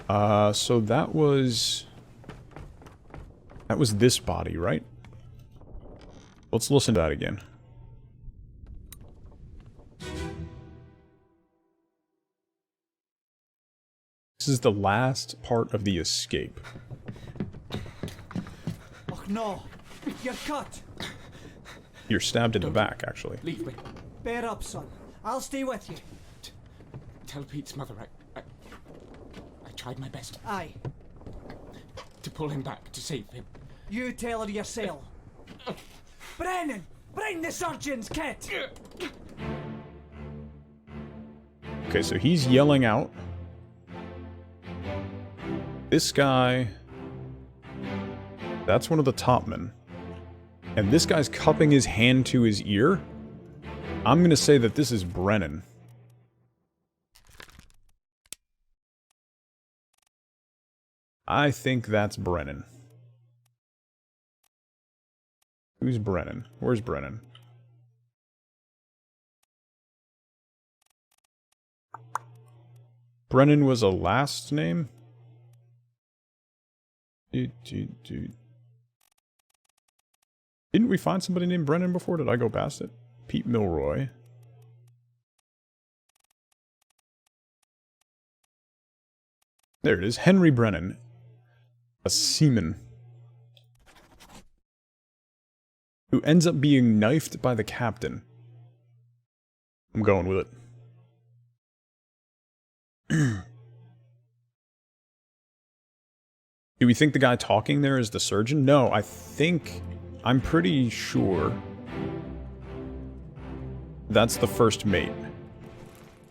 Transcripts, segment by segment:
So that was... That was this body, right? Let's listen to that again. This is the last part of the escape. Oh no! You're cut! You're stabbed in the back, actually. Leave me. Bear up, son. I'll stay with you. Tell Pete's mother I tried my best Aye. to pull him back, to save him. You tell her yourself. Brennan! Bring the surgeon's kit! Okay, so he's yelling out. This guy... That's one of the topmen. And this guy's cupping his hand to his ear. I'm gonna say that this is Brennan. I think that's Brennan. Who's Brennan? Where's Brennan? Brennan was a last name? Didn't we find somebody named Brennan before? Did I go past it? Pete Milroy. There it is. Henry Brennan. A seaman. Who ends up being knifed by the captain. I'm going with it. Do we think the guy talking there is the surgeon? No, I'm pretty sure that's the first mate.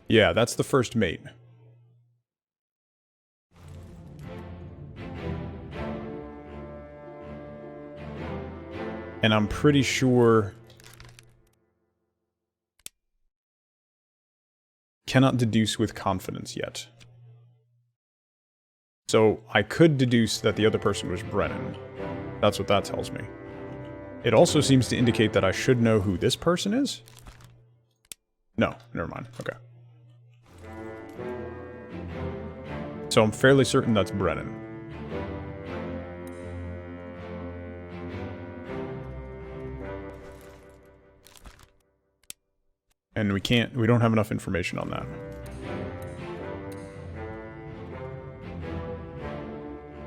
Yeah, that's the first mate. And I'm pretty sure... Cannot deduce with confidence yet. So, I could deduce that the other person was Brennan. That's what that tells me. It also seems to indicate that I should know who this person is? No, never mind. Okay. So I'm fairly certain that's Brennan. And we don't have enough information on that.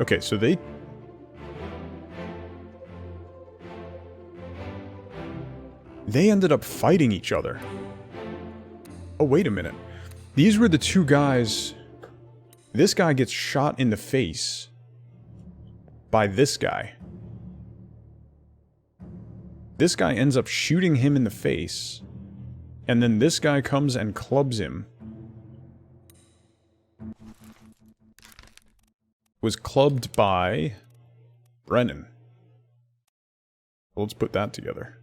Okay, so they ended up fighting each other. Oh, wait a minute. These were the two guys... This guy gets shot in the face by this guy. This guy ends up shooting him in the face, and then this guy comes and clubs him. Was clubbed by Brennan. Let's put that together.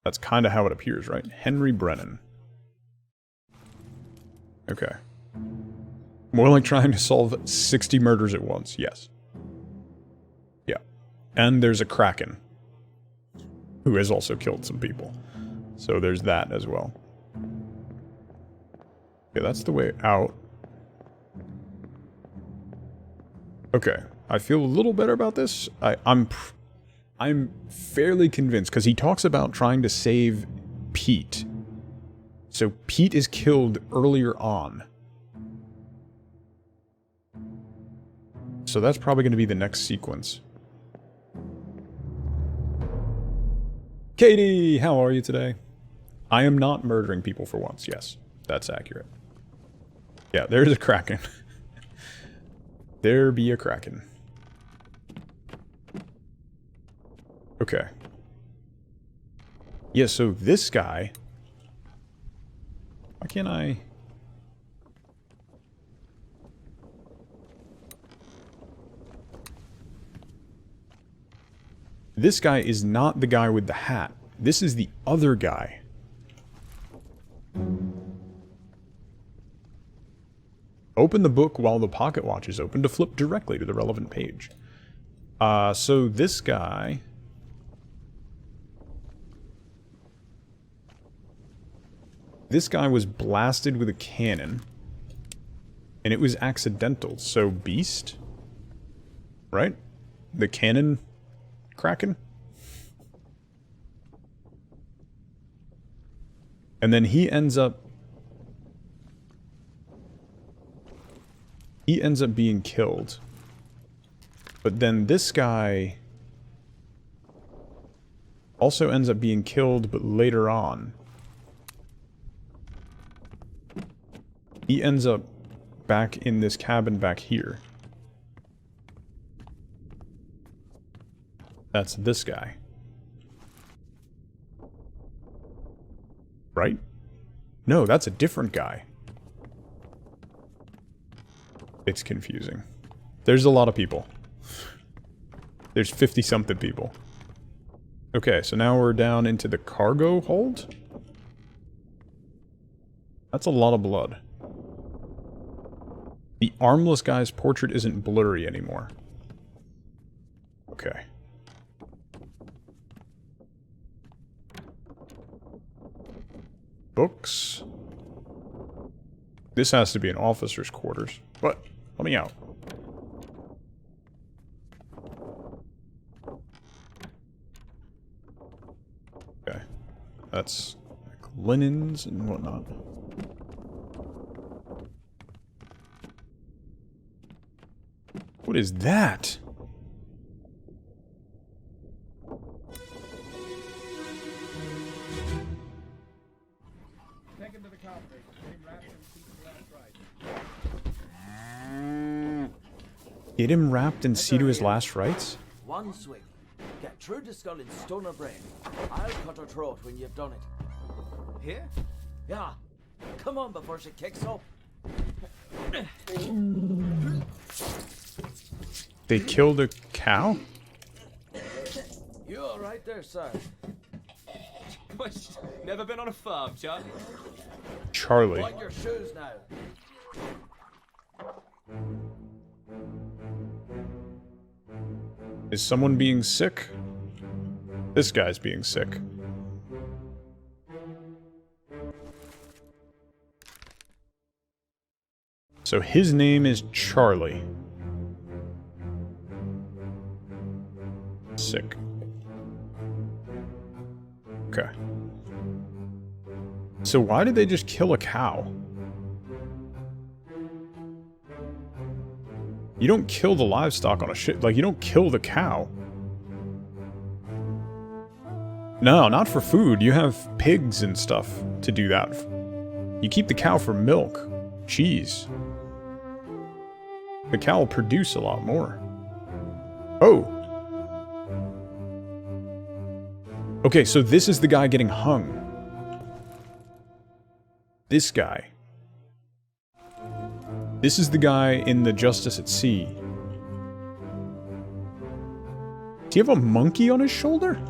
That's kind of how it appears, right? Henry Brennan. Okay. More like trying to solve 60 murders at once, yes. Yeah. And there's a Kraken, who has also killed some people. So there's that as well. Okay, that's the way out. Okay, I feel a little better about this. I'm fairly convinced, because he talks about trying to save Pete. So Pete is killed earlier on. So that's probably going to be the next sequence. Katie, how are you today? I am not murdering people for once. Yes, that's accurate. Yeah, there's a Kraken. There be a Kraken. Okay. Yeah, so this guy... Why can't I... This guy is not the guy with the hat. This is the other guy. Open the book while the pocket watch is open to flip directly to the relevant page. So this guy... This guy was blasted with a cannon. And it was accidental, so beast? Right? The cannon kraken? And then he ends up being killed. But then this guy also ends up being killed, but later on. He ends up back in this cabin back here. That's this guy. Right? No, that's a different guy. It's confusing. There's a lot of people. There's 50-something people. Okay, so now we're down into the cargo hold? That's a lot of blood. The armless guy's portrait isn't blurry anymore. Okay. Books. This has to be an officer's quarters. But, let me out. Okay. That's like linens and whatnot. What is that? Take him to the company. Get him wrapped and see to his last rites? One swing. Get through the skull and stun her brain. I'll cut her throat when you've done it. Here? Yeah. Come on before she kicks up. They killed a cow? You all right there, sir? Never been on a farm, Charlie? Charlie. On your shoes now. Is someone being sick? This guy's being sick. So his name is Charlie. Sick. Okay. So why did they just kill a cow? You don't kill the livestock on a ship. Like, you don't kill the cow. No, not for food. You have pigs and stuff to do that. You keep the cow for milk, cheese. The cow will produce a lot more. Oh. Okay, so this is the guy getting hung. This guy. This is the guy in the Justice at Sea. Does he have a monkey on his shoulder?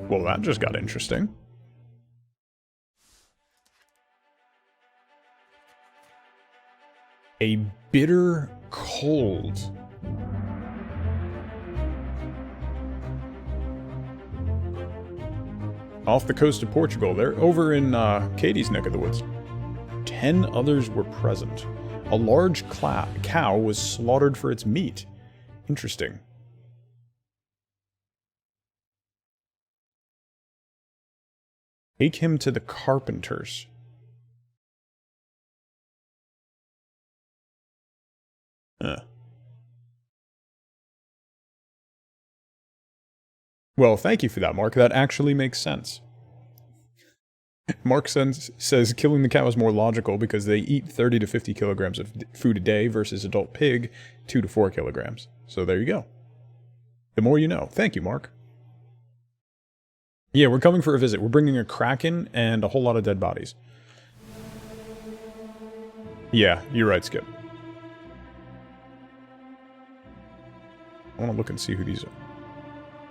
Well, that just got interesting. A bitter cold. Off the coast of Portugal. They're over in Katie's neck of the woods. 10 others were present. A large cow was slaughtered for its meat. Interesting. Take him to the carpenters. Well, thank you for that, Mark. That actually makes sense. Mark says killing the cow is more logical because they eat 30 to 50 kilograms of food a day versus adult pig 2 to 4 kilograms. So there you go. The more you know. Thank you, Mark. Yeah, we're coming for a visit. We're bringing a kraken and a whole lot of dead bodies. Yeah, you're right, Skip. I want to look and see who these are.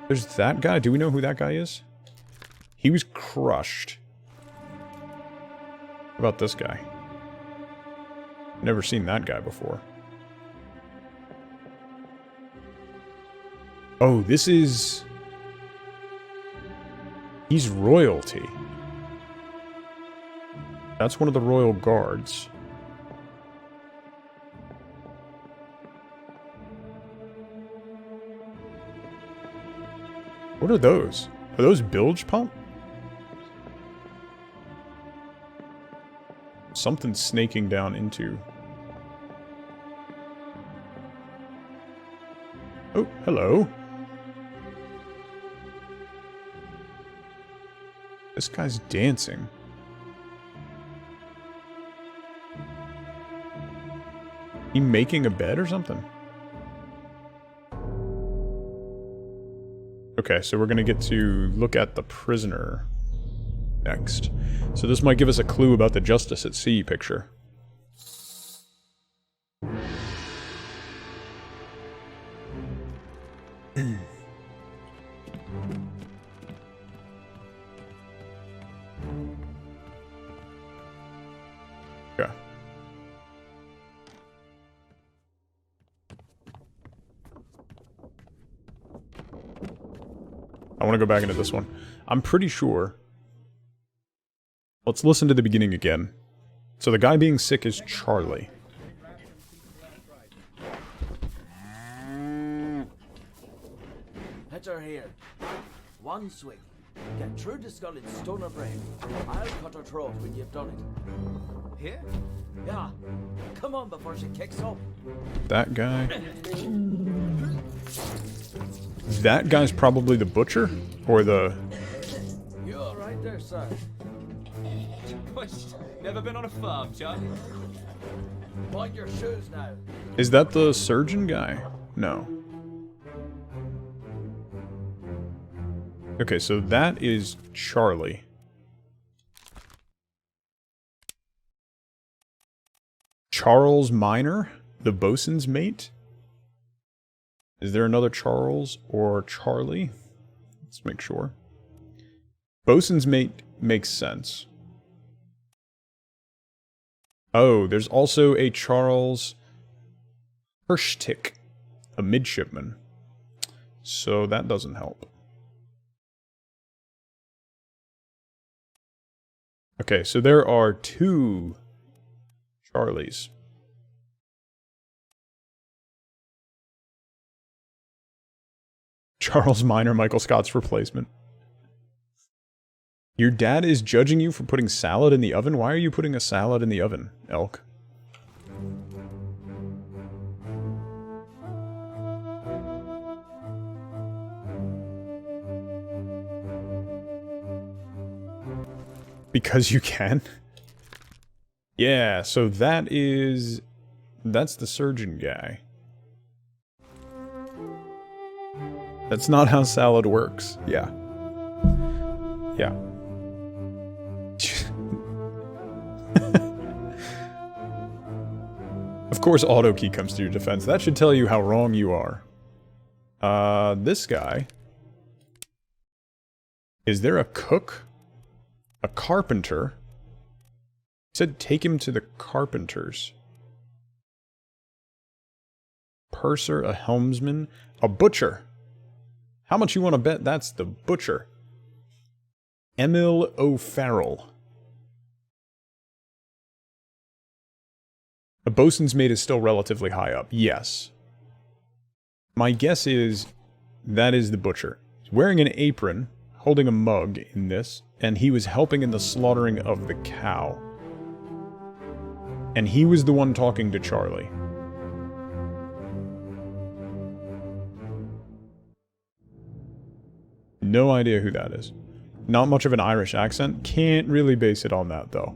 There's that guy. Do we know who that guy is? He was crushed. What about this guy? Never seen that guy before. Oh, this is... He's royalty. That's one of the royal guards. What are those? Are those bilge pump? Something's snaking down into... Oh, hello. This guy's dancing. He making a bed or something? Okay, so we're gonna get to look at the prisoner next. So this might give us a clue about the Justice at Sea picture. Okay. I want to go back into this one. I'm pretty sure... Let's listen to the beginning again. So the guy being sick is Charlie. Hit her here. One swing. Get through the skull and stone her brain. I'll cut her throat when you've done it. Here? Yeah. Come on before she kicks up. That guy. That guy's probably the butcher? Or the... You alright there, sir? Never been on a farm, Charlie? Mind your shoes now. Is that the surgeon guy? No. Okay, so that is Charlie. Charles Minor? The bosun's mate? Is there another Charles or Charlie? Let's make sure. Bosun's mate makes sense. Oh, there's also a Charles Hirschtick, a midshipman. So that doesn't help. Okay, so there are two Charlies. Charles Minor, Michael Scott's replacement. Your dad is judging you for putting salad in the oven? Why are you putting a salad in the oven, Elk? Because you can? Yeah, so that's the surgeon guy. That's not how salad works. Yeah. Yeah. Of course auto key comes to your defense. That should tell you how wrong you are. This guy. Is there a cook? A carpenter? He said take him to the carpenters. Purser, a helmsman, a butcher. How much you want to bet that's the butcher? Emil O'Farrell. The bosun's mate is still relatively high up. Yes. My guess is that is the butcher. He's wearing an apron, holding a mug in this, and he was helping in the slaughtering of the cow. And he was the one talking to Charlie. No idea who that is. Not much of an Irish accent. Can't really base it on that, though.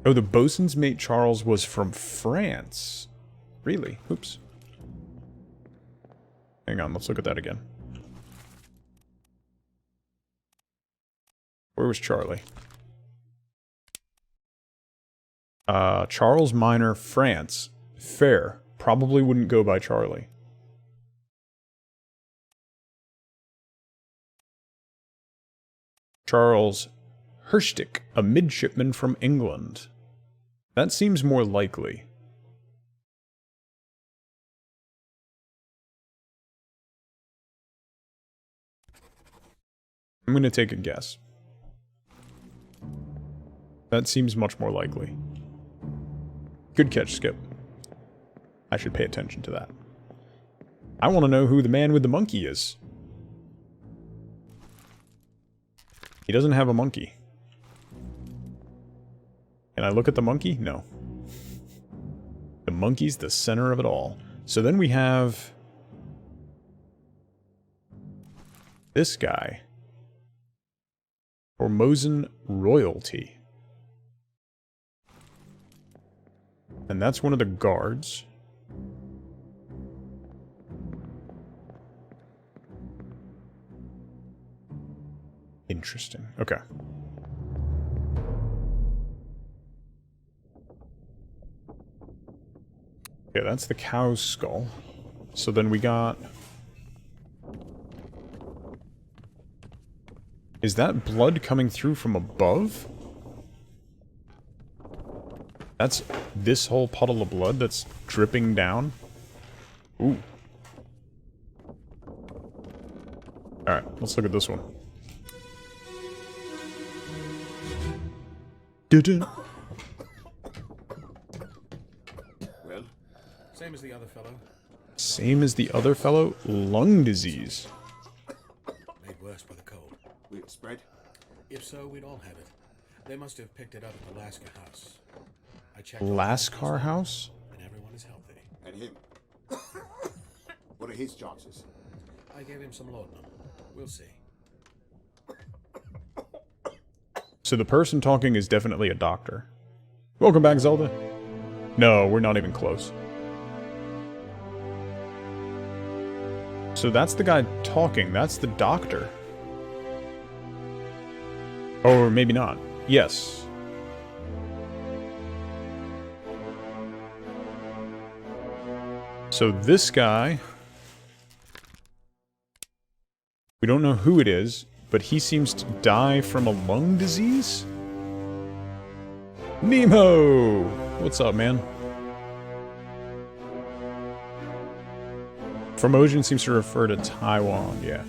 Oh, the bosun's mate Charles was from France. Really? Oops. Hang on, let's look at that again. Where was Charlie? Charles Minor, France. Fair. Probably wouldn't go by Charlie. Charles Herstick, a midshipman from England. That seems more likely. I'm going to take a guess. That seems much more likely. Good catch, Skip. I should pay attention to that. I want to know who the man with the monkey is. He doesn't have a monkey. Can I look at the monkey? No. The monkey's the center of it all. So then we have this guy. Formosan royalty. And that's one of the guards. Interesting. Okay. Okay, that's the cow's skull. So then we got... Is that blood coming through from above? That's this whole puddle of blood that's dripping down? Ooh. Alright, let's look at this one. Didn't. Well, same as the other fellow. Same as the other fellow? Lung disease. Made worse by the cold. Will it spread? If so, we'd all have it. They must have picked it up at the Lascar house. I checked all the Lascar house? and everyone is healthy. And him? What are his chances? I gave him some laudanum. We'll see. So the person talking is definitely a doctor. Welcome back, Zelda. No, we're not even close. So that's the guy talking. That's the doctor. Or maybe not. Yes. So this guy... We don't know who it is, but he seems to die from a lung disease? Nemo! What's up, man? Formosan seems to refer to Taiwan, yeah.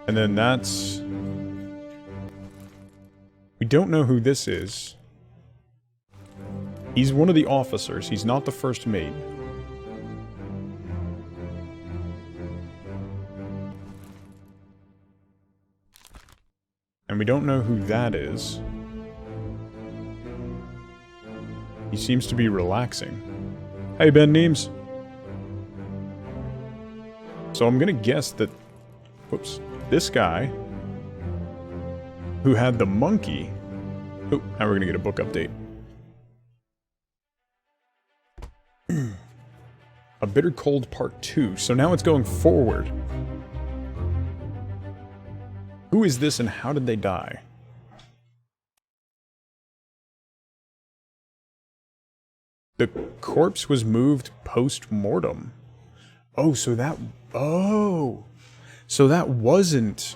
And then that's... We don't know who this is. He's one of the officers. He's not the first mate. And we don't know who that is. He seems to be relaxing. Hey, Ben Neems. So I'm gonna guess that... Whoops. This guy... who had the monkey... Oh, now we're gonna get a book update. A Bitter Cold Part 2. So now it's going forward. Who is this and how did they die? The corpse was moved post-mortem. Oh, so that... Oh! So that wasn't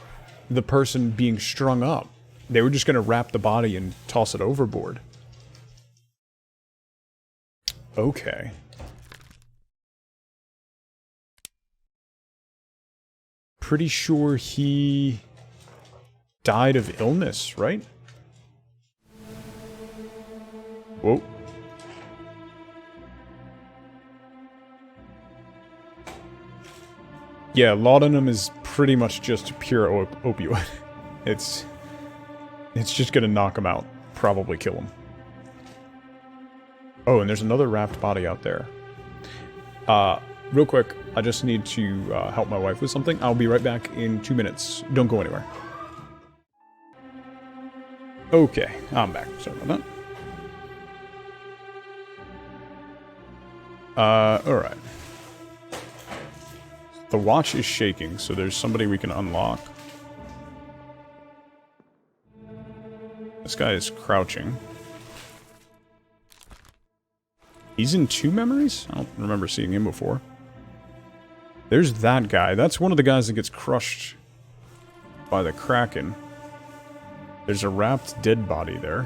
the person being strung up. They were just going to wrap the body and toss it overboard. Okay. Pretty sure he... died of illness, right? Whoa. Yeah, laudanum is pretty much just pure opioid. It's just gonna knock him out. Probably kill him. Oh, and there's another wrapped body out there. Real quick, I just need to help my wife with something. I'll be right back in 2 minutes. Don't go anywhere. Okay, I'm back. Sorry about that. Alright. The watch is shaking, so there's somebody we can unlock. This guy is crouching. He's in 2 memories? I don't remember seeing him before. There's that guy. That's one of the guys that gets crushed by the Kraken. There's a wrapped dead body there.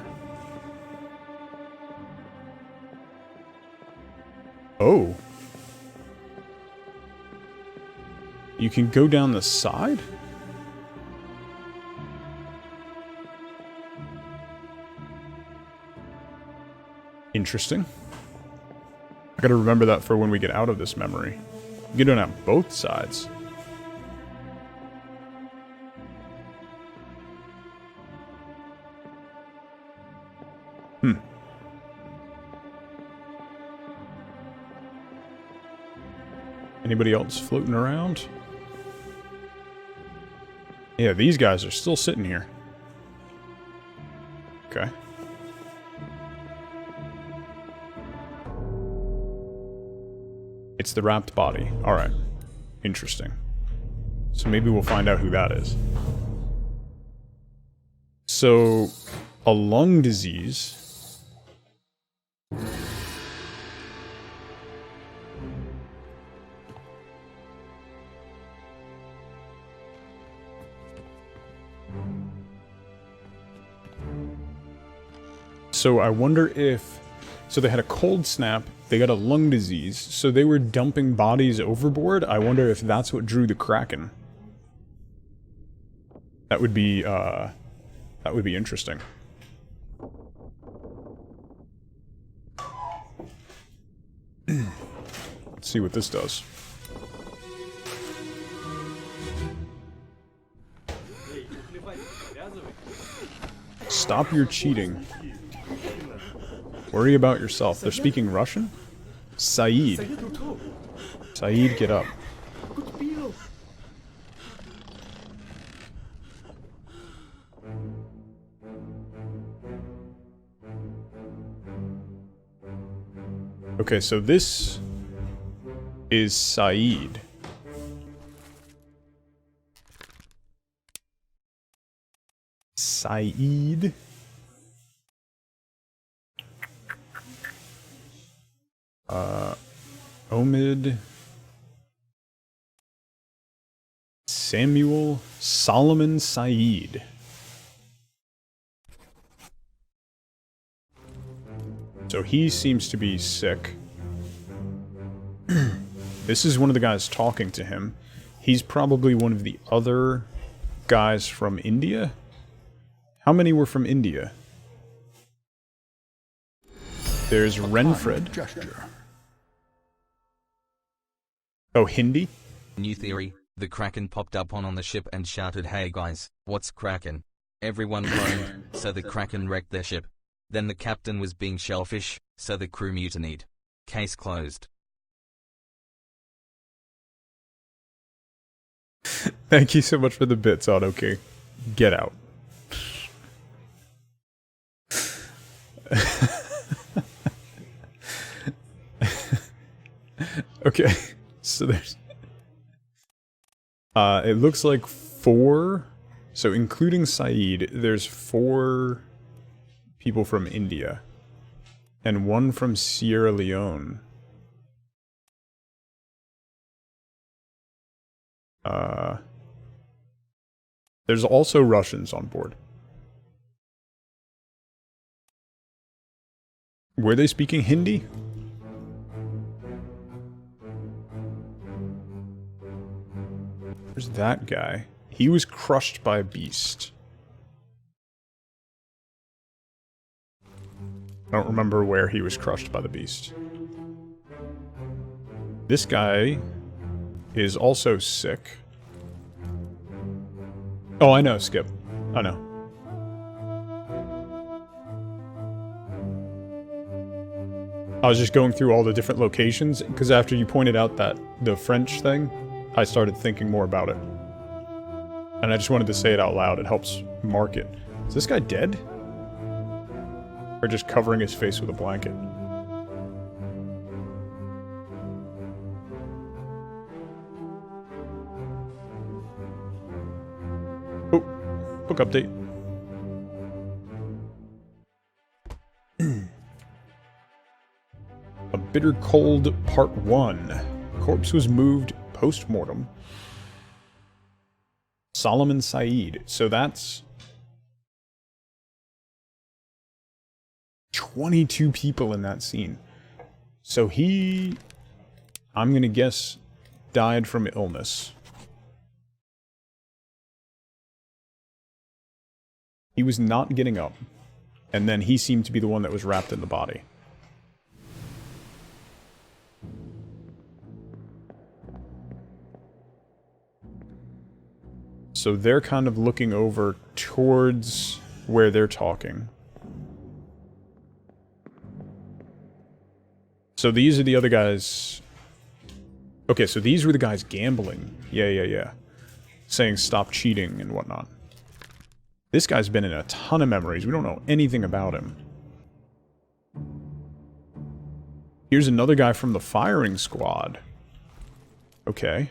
Oh. You can go down the side? Interesting. I gotta remember that for when we get out of this memory. You don't have both sides. Anybody else floating around? Yeah, these guys are still sitting here. Okay. It's the wrapped body. Alright. Interesting. So maybe we'll find out who that is. So, a lung disease. So I wonder if... So they had a cold snap, they got a lung disease, so they were dumping bodies overboard. I wonder if that's what drew the Kraken. That would be interesting. Let's see what this does. Stop your cheating. Worry about yourself. They're speaking Russian? Saeed. Saeed, get up. Okay, so this is Saeed. Saeed. Omid. Samuel Solomon Saeed. So he seems to be sick. This is one of the guys talking to him. He's probably one of the other guys from India. How many were from India? There's Renfred. Gesture. Oh, Hindi? New theory, the Kraken popped up on the ship and shouted, "Hey guys, what's Kraken?" Everyone groaned, so the Kraken wrecked their ship. Then the captain was being shellfish, so the crew mutinied. Case closed. Thank you so much for the bits, Auto-K. Get out. Okay, so there's... it looks like 4, so including Saeed, there's 4 people from India, and 1 from Sierra Leone. There's also Russians on board. Were they speaking Hindi? There's that guy. He was crushed by a beast. I don't remember where he was crushed by the beast. This guy is also sick. Oh, I know, Skip. I know. I was just going through all the different locations, because after you pointed out that the French thing, I started thinking more about it. And I just wanted to say it out loud. It helps mark it. Is this guy dead? Or just covering his face with a blanket? Oh, book update. A Bitter Cold Part 1. Corpse was moved post-mortem. Solomon Said. So that's 22 people in that scene. So he, I'm gonna guess, died from illness. He was not getting up. And then he seemed to be the one that was wrapped in the body. So they're kind of looking over towards where they're talking. So these are the other guys. Okay, so these were the guys gambling. Yeah. Saying stop cheating and whatnot. This guy's been in a ton of memories. We don't know anything about him. Here's another guy from the firing squad. Okay.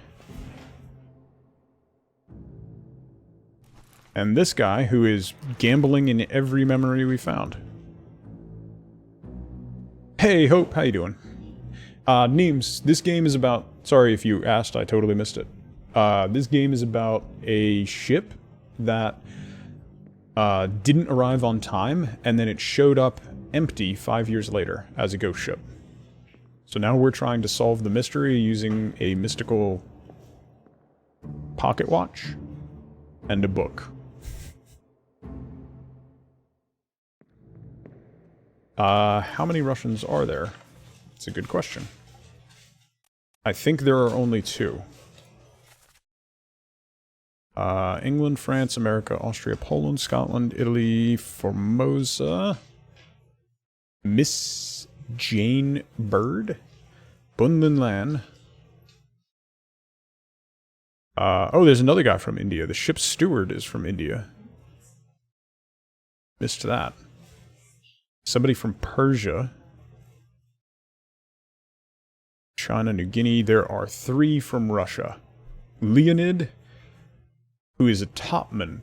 And this guy, who is gambling in every memory we found. Hey, Hope, how you doing? Neems, this game is about... Sorry if you asked, I totally missed it. This game is about a ship that didn't arrive on time, and then it showed up empty 5 years later as a ghost ship. So now we're trying to solve the mystery using a mystical pocket watch and a book. How many Russians are there? It's a good question. I think there are only 2. England, France, America, Austria, Poland, Scotland, Italy, Formosa, Miss Jane Bird, Bundenland. Oh, there's another guy from India. The ship's steward is from India. Missed that. Somebody from Persia. China, New Guinea. There are 3 from Russia. Leonid, who is a topman.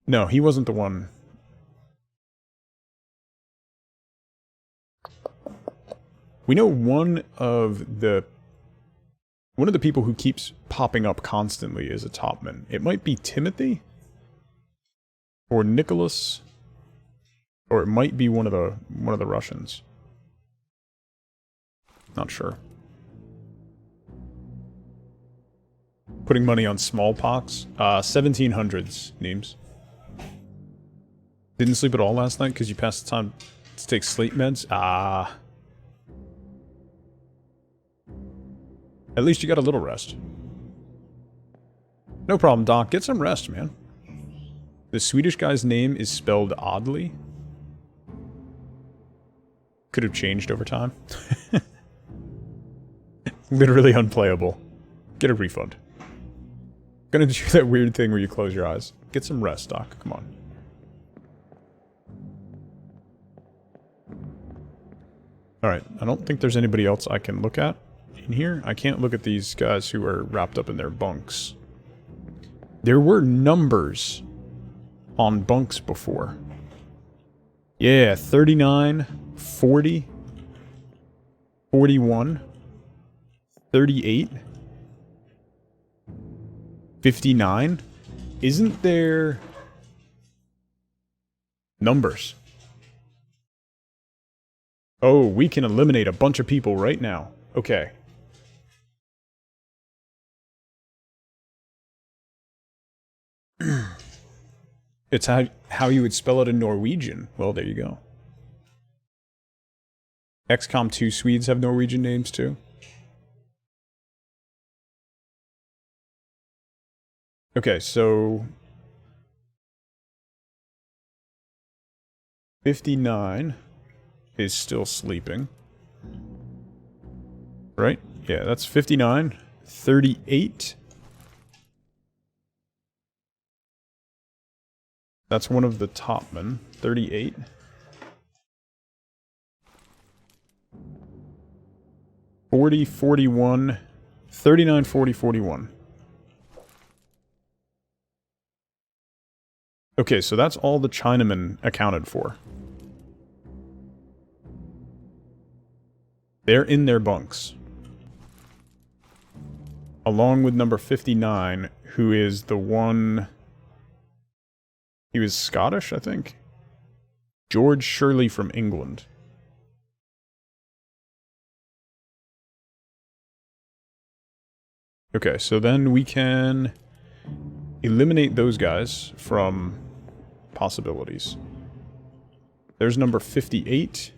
No, he wasn't the one. We know one of the people who keeps popping up constantly is a topman. It might be Timothy or Nicholas, or it might be one of the Russians. Not sure. Putting money on smallpox? 1700s, Neems. Didn't sleep at all last night because you passed the time to take sleep meds? Ah. At least you got a little rest. No problem, Doc. Get some rest, man. The Swedish guy's name is spelled oddly. Could have changed over time. Literally unplayable. Get a refund. Gonna do that weird thing where you close your eyes. Get some rest, Doc. Come on. Alright, I don't think there's anybody else I can look at in here. I can't look at these guys who are wrapped up in their bunks. There were numbers on bunks before. Yeah, 39, 40, 41, 38, 59. Isn't there numbers? Oh, we can eliminate a bunch of people right now. Okay. It's how you would spell it in Norwegian. Well, there you go. XCOM 2 Swedes have Norwegian names too. Okay, so 59 is still sleeping. Right? Yeah, that's 59. 38. That's one of the topmen. 38. 40, 41. 39, 40, 41. Okay, so that's all the Chinamen accounted for. They're in their bunks. along with number 59, who is the one... He was Scottish, I think? George Shirley from England. Okay, so then we can eliminate those guys from possibilities. There's number 58.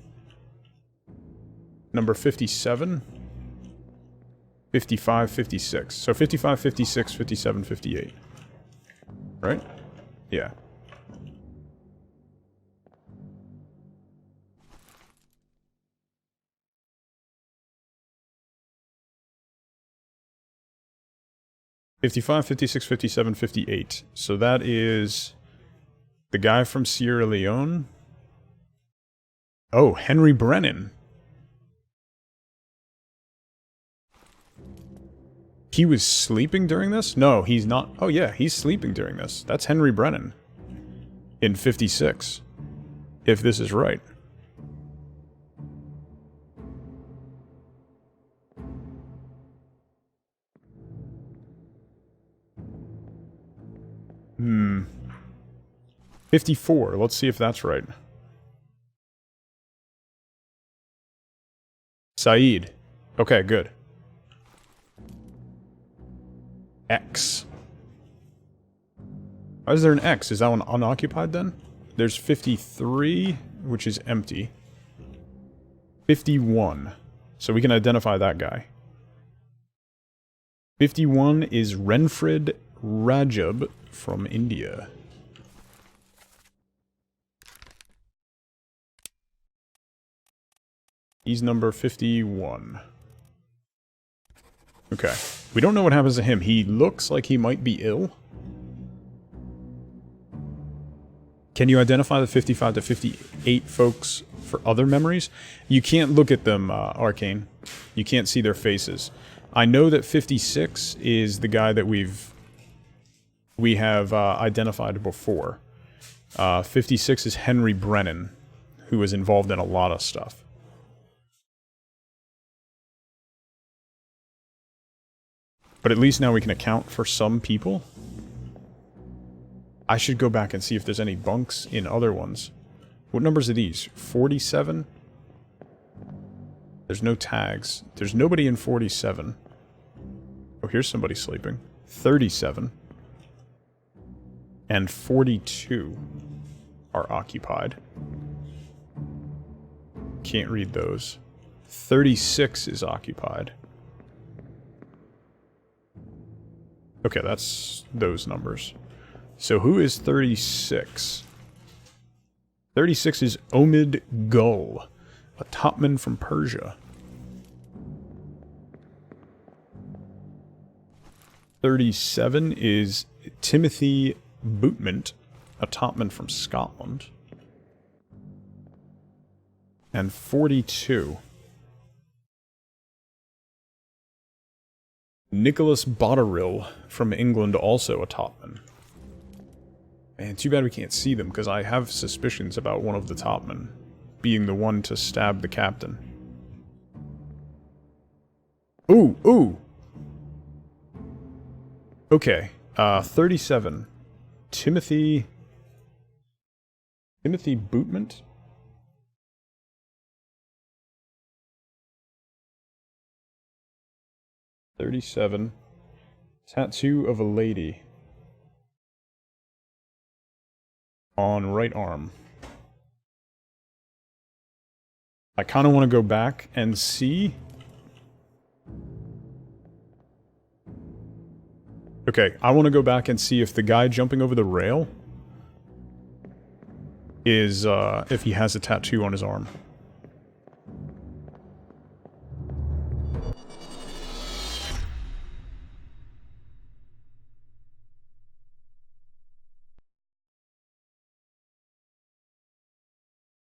Number 57. 55, 56. So 55, 56, 57, 58. Right? Yeah. "55, 56, 57, 58. So that is the guy from Sierra Leone. Oh, Henry Brennan. He was sleeping during this? No, he's not. Oh yeah, he's sleeping during this. That's Henry Brennan. In 56. If this is right. Hmm. 54. Let's see if that's right. Saeed. Okay, good. X. Why is there an X? Is that one unoccupied then? There's 53, which is empty. 51. So we can identify that guy. 51 is Renfred Rajab from India. He's number 51. Okay. We don't know what happens to him. He looks like he might be ill. Can you identify the 55 to 58 folks for other memories? You can't look at them, Arcane. You can't see their faces. I know that 56 is the guy that we have identified before. 56 is Henry Brennan, who was involved in a lot of stuff. But at least now we can account for some people. I should go back and see if there's any bunks in other ones. What numbers are these? 47? There's no tags. There's nobody in 47. Oh, here's somebody sleeping. 37. And 42 are occupied. Can't read those. 36 is occupied. Okay, that's those numbers. So who is 36? 36 is Omid Gul, a topman from Persia. 37 is Timothy Bootmont, a topman from Scotland. And 42. Nicholas Botterill from England, also a topman. Man, too bad we can't see them, because I have suspicions about one of the topmen being the one to stab the captain. Ooh, ooh! Okay, 37. Timothy Bootmont? $37. Tattoo of a lady. On right arm. I kind of want to go back and see. Okay, I want to go back and see if the guy jumping over the rail is, if he has a tattoo on his arm.